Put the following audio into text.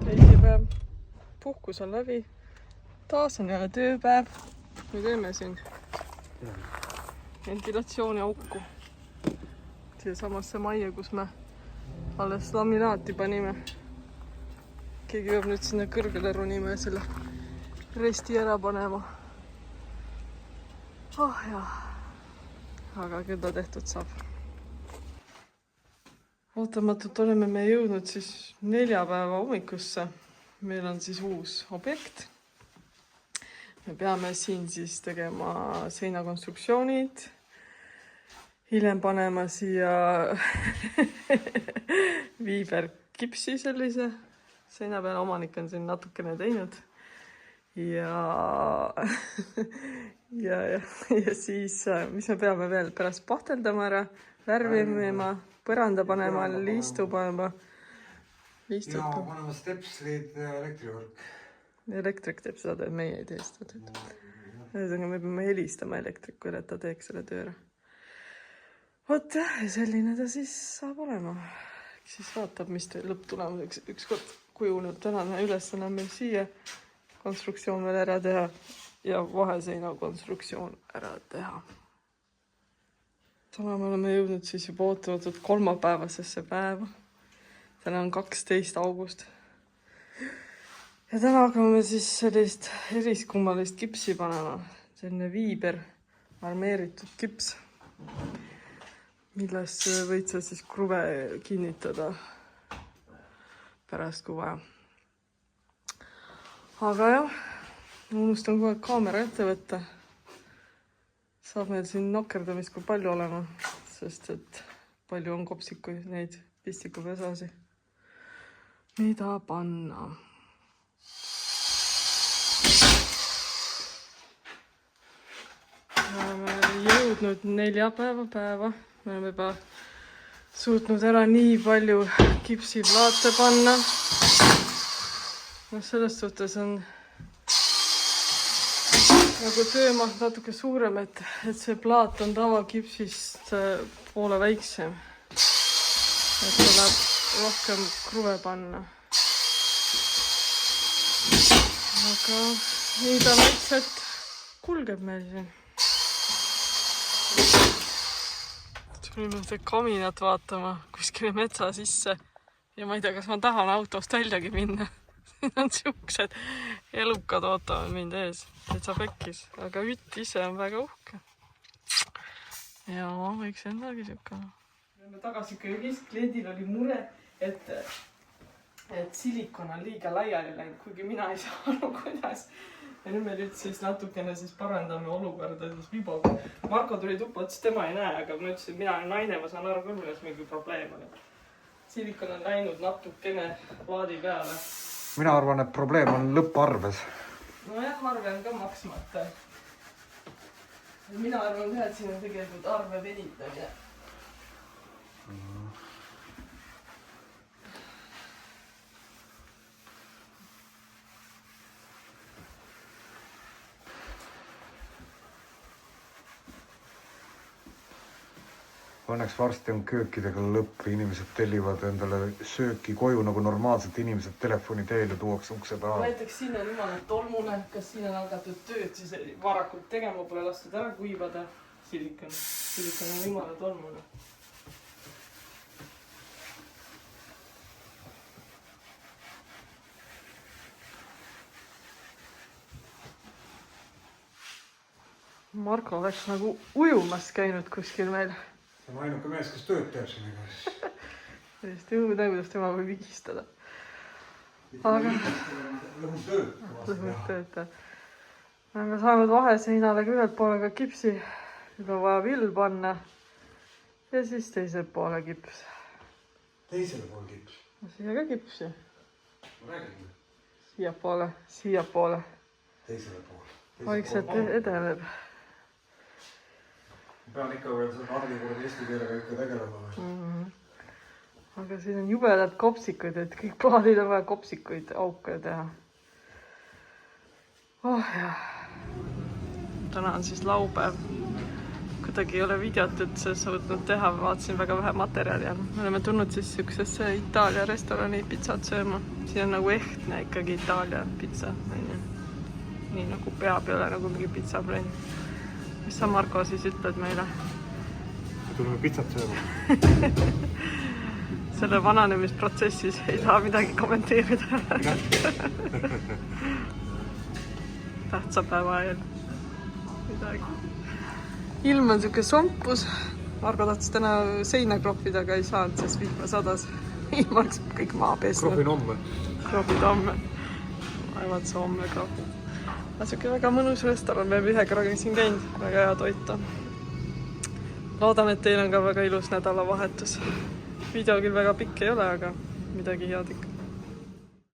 Teisipäev, puhkus on läbi, taas on jälle tööpäev. Me teeme siin ventilatsiooniauku siia samasse majja, kus me alles laminaati panime. Keegi peab nüüd sinna kõrgele ronima ja selle resti ära panema. Oh jah, aga küll ta tehtud saab. Ootamatult oleme me jõudnud siis neljapäeva hommikusse. Meil on siis uus objekt. Me peame siin siis tegema seinakonstruktsioonid. Hiljem panema siia viiberkipsi sellise. Seina peale omanik on siin natukene teinud. Ja siis, mis me peame veel pärast pahteldama ära, värvima, põranda panema, liistu panema. Ja panema stepslid ja elektrivõrk. Elektrik teeb seda, et meie ei tee seda. Me peame helistama elektrikule, et ta teeks selle töö ära. Vot jah, selline ta siis saab olema. Siis vaatab, mis lõpptulemuseks ükskord kujuneb. Tänane ülesanne on meil siia konstruktsioon veel ära teha ja vaheseina konstruktsioon ära teha. Täna me oleme jõudnud siis juba ootamatult kolmapäevasesse päeva. Täna on 12. august. Ja täna hakkame siis sellist eriskummalist kipsi panema. Selline viiber, armeeritud kips, milles võid sa siis kruve kinnitada pärast kui vaja. Aga jah, unustan kohe kaamera ette võtta. Saab meil siin nokerdamist kui palju olema, sest et palju on kopsikuid, neid pistikupesasi, mida panna. Me oleme jõudnud neljapäeva päeva. Me oleme juba suutnud ära nii palju kipsiplaate panna. Selles suhtes on nagu töömaht natuke suurem, et see plaat on tavakipsist poole väiksem. Et tuleb rohkem kruve panna. Aga nii ta vaikselt kulgeb meil siin. Tulime see kaminat vaatama kuskile metsa sisse. Ja ma ei tea, kas ma tahan autost väljagi minna. Siin on siuksed elukad ootavad mind ees. Et sa pekkis. Aga ütt ise on väga uhke. Ja võiks endalgi siuke. Me tagasi kliendil oli mure, et silikon on liiga laiali läinud, kuigi mina ei saa aru, kuidas. Ja nüüd me nüüd siis natukene siis parandame olukorda siis Viboga. Marko tuli tuppa, et tema ei näe, aga ma ütlesin, et mina olen naine, ma saan aru küll, milles mingi probleem on. Silikon on läinud natukene plaadi peale. Mina arvan, et probleem on lõpparves. No jah, arve on ka maksmata. Mina arvan ka, et siin on tegelikult arve venitamine. Õnneks varsti on köökidega lõpp. Inimesed tellivad endale sööki koju nagu normaalselt inimesed telefoni teel ja tuuakse ukse taha. Näiteks siin on jumala tolmune, kas siin on algatud tööd, siis varakult tegema pole lastud ära kuivada. Silikon on jumala tolmune. Marko oleks nagu ujumas käinud kuskil meil. See on ainuke mees, kes tööd teeb siin igas. Sellist jõuda, kuidas tema võib vigistada. Aga lõhub tööd. Me oleme saanud vaheseinale ühelt poole ka kipsi. Nüüd on vaja vill panna. Ja siis teisel poole kips. Teisele pool kips? Siia ka kipsi. Ma räägin. Siia poole. Teisele poole. Vaikselt edeneb. Pean ikka veel seda arvikuurad eesti keelega ikka tegelema. Aga siin on jubedad kopsikuid, et kõik plaadid on vaja kopsikuid auke teha. Oh jah. Täna on siis laupäev. kuidagi ei ole videot üldse suutnud teha, vaatasin väga vähe materjali on. Me oleme tulnud siis siuksesse Itaalia restorani pitsat sööma. Siin on nagu ehtne ikkagi Itaalia pitsa. Nii nagu peab ei ole nagu mingi pitsabränd. Mis sa, Marko, siis ütled meile? Me tuleme pitsat sööma. Selle vananemisprotsessis ei saa midagi kommenteerida. Tähtsa päeva eel. Midagi. Ilm on siuke sompus. Margo tahtis täna seina kroppida, aga ei saanud, sest vihma sadas. Ilm oleks kõik maa pesnud. Kropin homme. Kropid homme. Aivad see homme kropid. Siuke väga mõnus restoran, me ühe korraga siin käinud. Väga hea toit on. Loodan, et teil on ka väga ilus nädalavahetus. Video küll väga pikk ei ole, aga midagi head ikka.